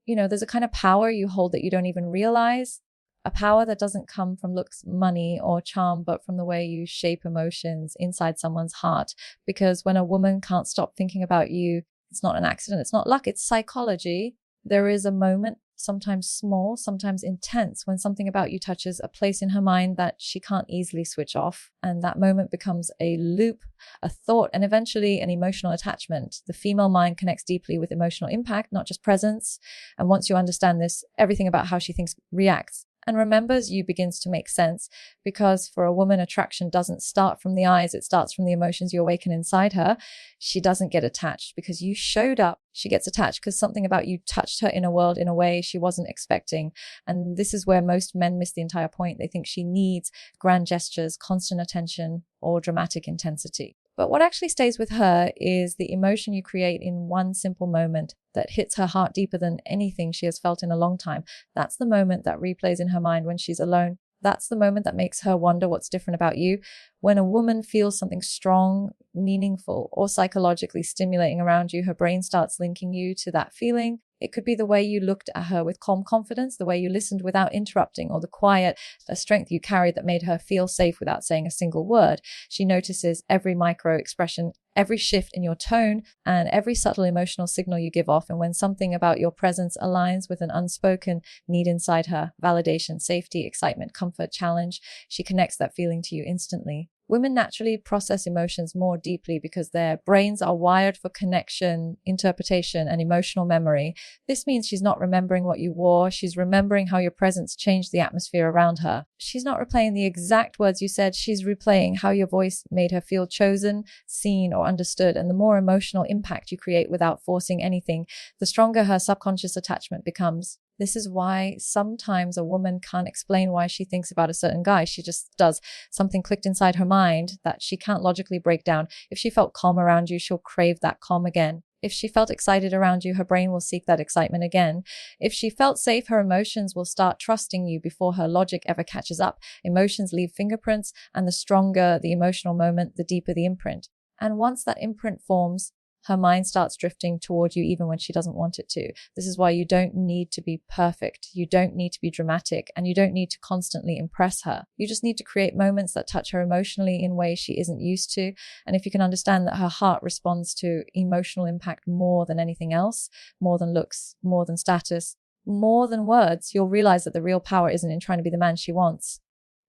There's a kind of power you hold that you don't even realize. A power that doesn't come from looks, money, or charm, but from the way you shape emotions inside someone's heart. Because when a woman can't stop thinking about you, it's not an accident, it's not luck, it's psychology. There is a moment, sometimes small, sometimes intense, when something about you touches a place in her mind that she can't easily switch off. And that moment becomes a loop, a thought, and eventually an emotional attachment. The female mind connects deeply with emotional impact, not just presence. And once you understand this, everything about how she thinks, reacts, and remembers you begins to make sense. Because for a woman, attraction doesn't start from the eyes, it starts from the emotions you awaken inside her. She doesn't get attached because you showed up. She gets attached because something about you touched her inner world in a way she wasn't expecting. And this is where most men miss the entire point. They think she needs grand gestures, constant attention, or dramatic intensity. But what actually stays with her is the emotion you create in one simple moment that hits her heart deeper than anything she has felt in a long time. That's the moment that replays in her mind when she's alone. That's the moment that makes her wonder what's different about you. When a woman feels something strong, meaningful, or psychologically stimulating around you, her brain starts linking you to that feeling. It could be the way you looked at her with calm confidence, the way you listened without interrupting, or the quiet strength you carried that made her feel safe without saying a single word. She notices every micro expression, every shift in your tone, and every subtle emotional signal you give off. And when something about your presence aligns with an unspoken need inside her, validation, safety, excitement, comfort, challenge, she connects that feeling to you instantly. Women naturally process emotions more deeply because their brains are wired for connection, interpretation, and emotional memory. This means she's not remembering what you wore. She's remembering how your presence changed the atmosphere around her. She's not replaying the exact words you said. She's replaying how your voice made her feel chosen, seen, or understood. And the more emotional impact you create without forcing anything, the stronger her subconscious attachment becomes. This is why sometimes a woman can't explain why she thinks about a certain guy. She just does. Something clicked inside her mind that she can't logically break down. If she felt calm around you, she'll crave that calm again. If she felt excited around you, her brain will seek that excitement again. If she felt safe, her emotions will start trusting you before her logic ever catches up. Emotions leave fingerprints, and the stronger the emotional moment, the deeper the imprint. And once that imprint forms, her mind starts drifting toward you even when she doesn't want it to. This is why you don't need to be perfect. You don't need to be dramatic, and you don't need to constantly impress her. You just need to create moments that touch her emotionally in ways she isn't used to. And if you can understand that her heart responds to emotional impact more than anything else, more than looks, more than status, more than words, you'll realize that the real power isn't in trying to be the man she wants.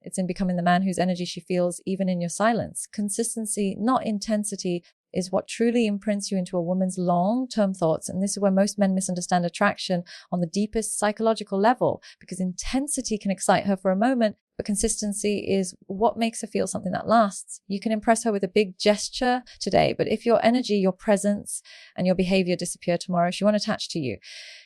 It's in becoming the man whose energy she feels even in your silence. Consistency, not intensity, is what truly imprints you into a woman's long-term thoughts. And this is where most men misunderstand attraction on the deepest psychological level, because intensity can excite her for a moment, but consistency is what makes her feel something that lasts. You can impress her with a big gesture today, but if your energy, your presence, and your behavior disappear tomorrow, she won't attach to you.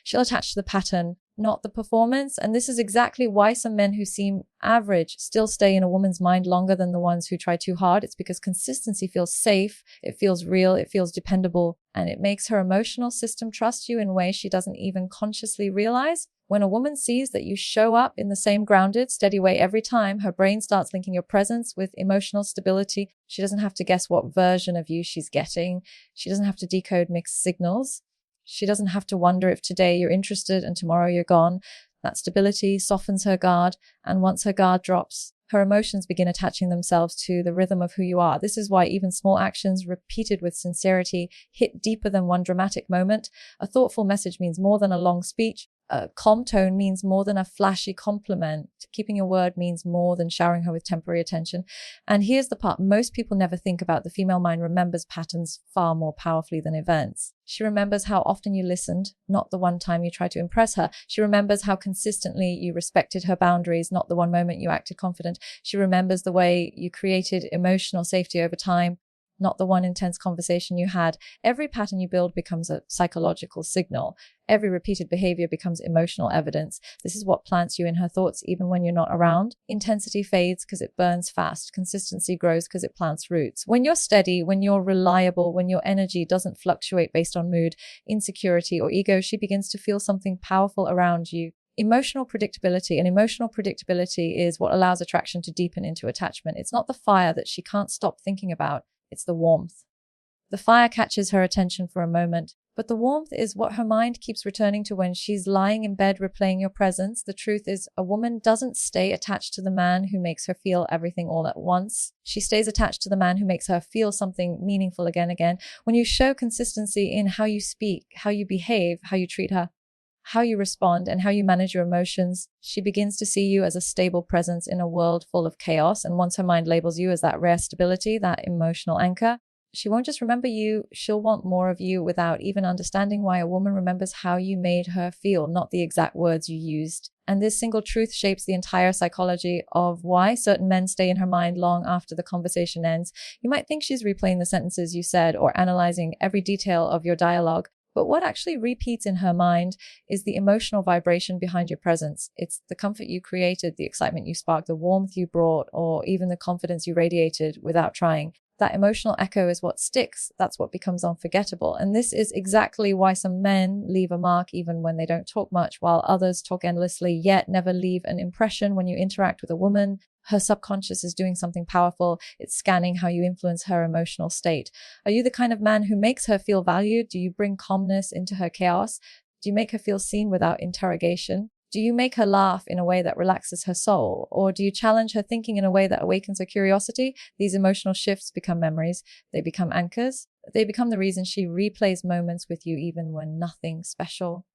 She'll attach to the pattern, not the performance. And this is exactly why some men who seem average still stay in a woman's mind longer than the ones who try too hard. It's because consistency feels safe, it feels real, it feels dependable, and it makes her emotional system trust you in ways she doesn't even consciously realize. When a woman sees that you show up in the same grounded, steady way every time, her brain starts linking your presence with emotional stability. She doesn't have to guess what version of you she's getting. She doesn't have to decode mixed signals. She doesn't have to wonder if today you're interested and tomorrow you're gone. That stability softens her guard, and once her guard drops, her emotions begin attaching themselves to the rhythm of who you are. This is why even small actions repeated with sincerity hit deeper than one dramatic moment. A thoughtful message means more than a long speech. A calm tone means more than a flashy compliment. Keeping your word means more than showering her with temporary attention. And here's the part most people never think about. The female mind remembers patterns far more powerfully than events. She remembers how often you listened, not the one time you tried to impress her. She remembers how consistently you respected her boundaries, not the one moment you acted confident. She remembers the way you created emotional safety over time, not the one intense conversation you had. Every pattern you build becomes a psychological signal. Every repeated behavior becomes emotional evidence. This is what plants you in her thoughts even when you're not around. Intensity fades because it burns fast. Consistency grows because it plants roots. When you're steady, when you're reliable, when your energy doesn't fluctuate based on mood, insecurity, or ego, she begins to feel something powerful around you. Emotional predictability. And emotional predictability is what allows attraction to deepen into attachment. It's not the fire that she can't stop thinking about. It's the warmth. The fire catches her attention for a moment, But the warmth is what her mind keeps returning to when she's lying in bed replaying your presence. The truth is, a woman doesn't stay attached to the man who makes her feel everything all at once. She stays attached to the man who makes her feel something meaningful again. When you show consistency in how you speak, how you behave, how you treat her, how you respond, and how you manage your emotions, she begins to see you as a stable presence in a world full of chaos. And once her mind labels you as that rare stability, that emotional anchor, she won't just remember you, she'll want more of you without even understanding why. A woman remembers how you made her feel, not the exact words you used. And this single truth shapes the entire psychology of why certain men stay in her mind long after the conversation ends. You might think she's replaying the sentences you said or analyzing every detail of your dialogue, but what actually repeats in her mind is the emotional vibration behind your presence. It's the comfort you created, the excitement you sparked, the warmth you brought, or even the confidence you radiated without trying. That emotional echo is what sticks. That's what becomes unforgettable. And this is exactly why some men leave a mark even when they don't talk much, while others talk endlessly, yet never leave an impression. When you interact with a woman, her subconscious is doing something powerful. It's scanning how you influence her emotional state. Are you the kind of man who makes her feel valued? Do you bring calmness into her chaos? Do you make her feel seen without interrogation? Do you make her laugh in a way that relaxes her soul? Or do you challenge her thinking in a way that awakens her curiosity? These emotional shifts become memories. They become anchors. They become the reason she replays moments with you even when nothing special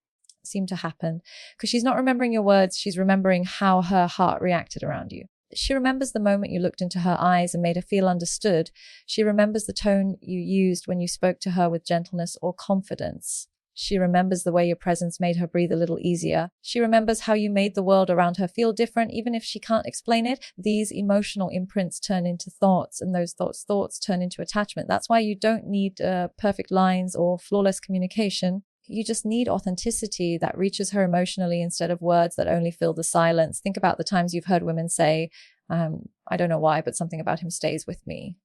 seemed to happen. Because she's not remembering your words, she's remembering how her heart reacted around you. She remembers the moment you looked into her eyes and made her feel understood. She remembers the tone you used when you spoke to her with gentleness or confidence. She remembers the way your presence made her breathe a little easier. She remembers how you made the world around her feel different, even if she can't explain it. These emotional imprints turn into thoughts, and those thoughts turn into attachment. That's why you don't need perfect lines or flawless communication. You just need authenticity that reaches her emotionally instead of words that only fill the silence. Think about the times you've heard women say, I don't know why, but something about him stays with me.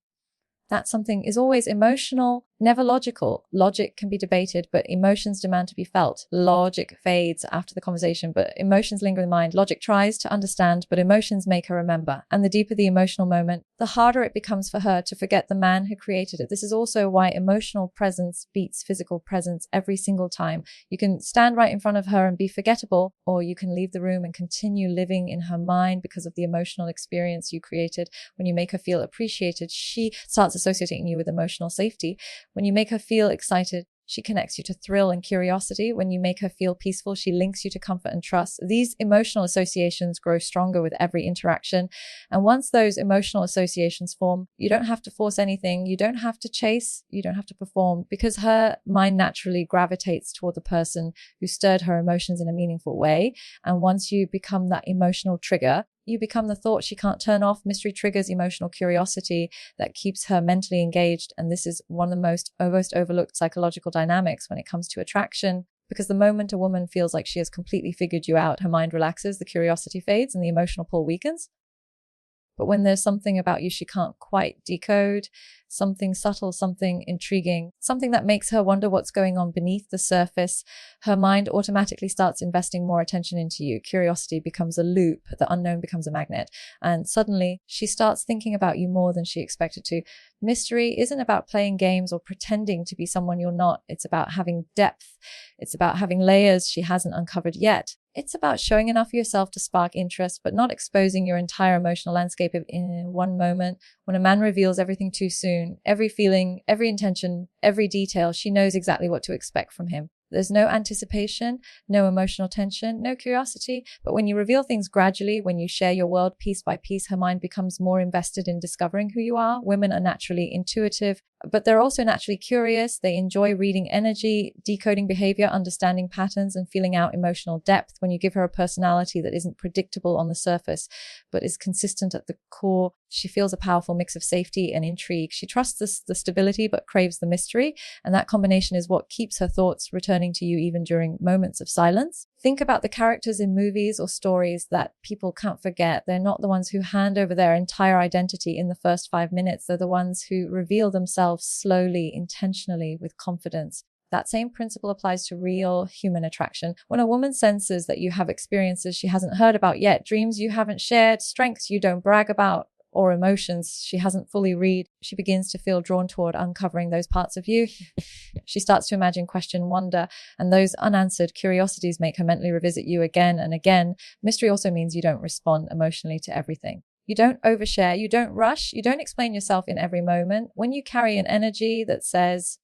That something is always emotional, never logical. Logic can be debated, but emotions demand to be felt. Logic fades after the conversation, but emotions linger in the mind. Logic tries to understand, but emotions make her remember. And the deeper the emotional moment, the harder it becomes for her to forget the man who created it. This is also why emotional presence beats physical presence every single time. You can stand right in front of her and be forgettable, or you can leave the room and continue living in her mind because of the emotional experience you created. When you make her feel appreciated, she starts associating you with emotional safety. When you make her feel excited, she connects you to thrill and curiosity. When you make her feel peaceful, she links you to comfort and trust. These emotional associations grow stronger with every interaction. And once those emotional associations form, you don't have to force anything. You don't have to chase. You don't have to perform, because her mind naturally gravitates toward the person who stirred her emotions in a meaningful way. And once you become that emotional trigger, you become the thought she can't turn off. Mystery triggers emotional curiosity that keeps her mentally engaged. And this is one of the most overlooked psychological dynamics when it comes to attraction. Because the moment a woman feels like she has completely figured you out, her mind relaxes, the curiosity fades, and the emotional pull weakens. But when there's something about you she can't quite decode, something subtle, something intriguing, something that makes her wonder what's going on beneath the surface, her mind automatically starts investing more attention into you. Curiosity becomes a loop, the unknown becomes a magnet, and suddenly she starts thinking about you more than she expected to. Mystery isn't about playing games or pretending to be someone you're not. It's about having depth. It's about having layers she hasn't uncovered yet. It's about showing enough of yourself to spark interest, but not exposing your entire emotional landscape in one moment. When a man reveals everything too soon, every feeling, every intention, every detail, she knows exactly what to expect from him. There's no anticipation, no emotional tension, no curiosity. But when you reveal things gradually, when you share your world piece by piece, her mind becomes more invested in discovering who you are. Women are naturally intuitive, but they're also naturally curious. They enjoy reading energy, decoding behavior, understanding patterns, and feeling out emotional depth. When you give her a personality that isn't predictable on the surface, but is consistent at the core, she feels a powerful mix of safety and intrigue. She trusts the stability, but craves the mystery. And that combination is what keeps her thoughts returning to you even during moments of silence. Think about the characters in movies or stories that people can't forget. They're not the ones who hand over their entire identity in the first 5 minutes. They're the ones who reveal themselves slowly, intentionally, with confidence. That same principle applies to real human attraction. When a woman senses that you have experiences she hasn't heard about yet, dreams you haven't shared, strengths you don't brag about, or emotions she hasn't fully read, she begins to feel drawn toward uncovering those parts of you. She starts to imagine, question, wonder, and those unanswered curiosities make her mentally revisit you again and again. Mystery also means you don't respond emotionally to everything. You don't overshare, you don't rush, you don't explain yourself in every moment. When you carry an energy that says,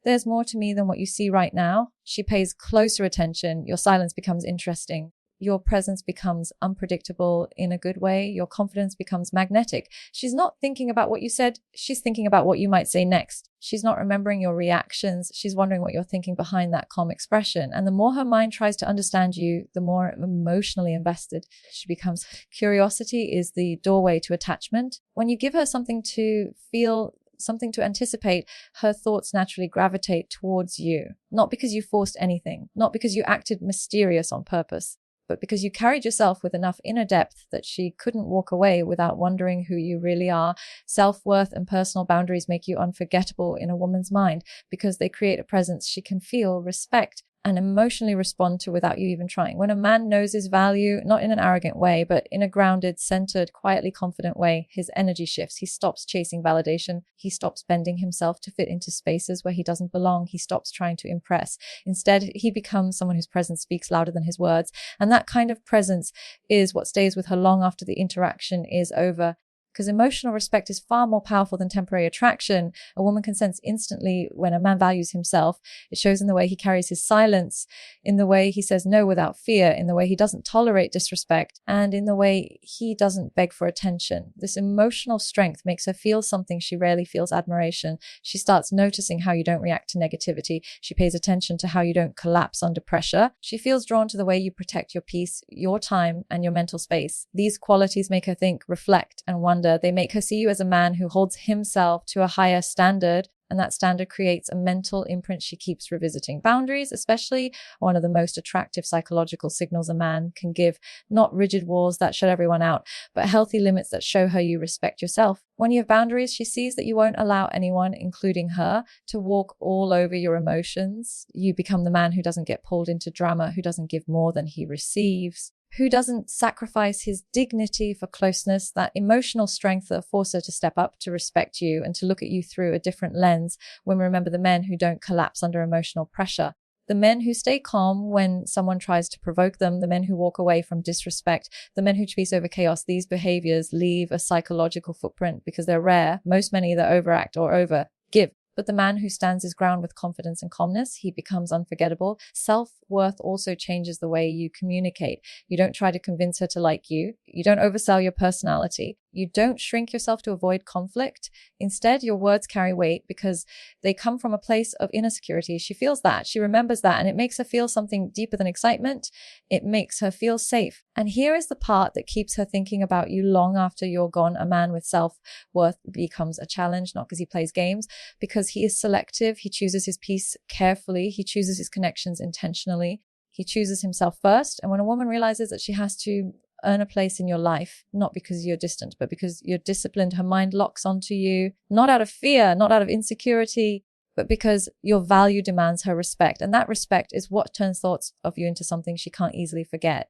there's more to me than what you see right now, she pays closer attention. Your silence becomes interesting. Your presence becomes unpredictable in a good way. Your confidence becomes magnetic. She's not thinking about what you said. She's thinking about what you might say next. She's not remembering your reactions. She's wondering what you're thinking behind that calm expression. And the more her mind tries to understand you, the more emotionally invested she becomes. Curiosity is the doorway to attachment. When you give her something to feel, something to anticipate, her thoughts naturally gravitate towards you. Not because you forced anything, not because you acted mysterious on purpose, but because you carried yourself with enough inner depth that she couldn't walk away without wondering who you really are. Self-worth and personal boundaries make you unforgettable in a woman's mind because they create a presence she can feel, respect, and emotionally respond to without you even trying. When a man knows his value, not in an arrogant way, but in a grounded, centered, quietly confident way, his energy shifts. He stops chasing validation. He stops bending himself to fit into spaces where he doesn't belong. He stops trying to impress. Instead, he becomes someone whose presence speaks louder than his words. And that kind of presence is what stays with her long after the interaction is over. Because emotional respect is far more powerful than temporary attraction. A woman can sense instantly when a man values himself. It shows in the way he carries his silence, in the way he says no without fear, in the way he doesn't tolerate disrespect, and in the way he doesn't beg for attention. This emotional strength makes her feel something she rarely feels: admiration. She starts noticing how you don't react to negativity. She pays attention to how you don't collapse under pressure. She feels drawn to the way you protect your peace, your time, and your mental space. These qualities make her think, reflect, and wonder. They make her see you as a man who holds himself to a higher standard, and that standard creates a mental imprint she keeps revisiting. Boundaries, especially, are one of the most attractive psychological signals a man can give. Not rigid walls that shut everyone out, but healthy limits that show her you respect yourself. When you have boundaries, she sees that you won't allow anyone, including her, to walk all over your emotions. You become the man who doesn't get pulled into drama, who doesn't give more than he receives, who doesn't sacrifice his dignity for closeness, that emotional strength that forces her to step up, to respect you, and to look at you through a different lens. When we remember the men who don't collapse under emotional pressure, the men who stay calm when someone tries to provoke them, the men who walk away from disrespect, the men who peace over chaos. These behaviors leave a psychological footprint because they're rare. Most men either overact or overgive. But the man who stands his ground with confidence and calmness, he becomes unforgettable. Self-worth also changes the way you communicate. You don't try to convince her to like you. You don't oversell your personality. You don't shrink yourself to avoid conflict. Instead, your words carry weight because they come from a place of inner security. She feels that. She remembers that. And it makes her feel something deeper than excitement. It makes her feel safe. And here is the part that keeps her thinking about you long after you're gone. A man with self-worth becomes a challenge, not because he plays games, because he is selective. He chooses his peace carefully. He chooses his connections intentionally. He chooses himself first. And when a woman realizes that she has to earn a place in your life, not because you're distant, but because you're disciplined, her mind locks onto you, not out of fear, not out of insecurity, but because your value demands her respect. And that respect is what turns thoughts of you into something she can't easily forget.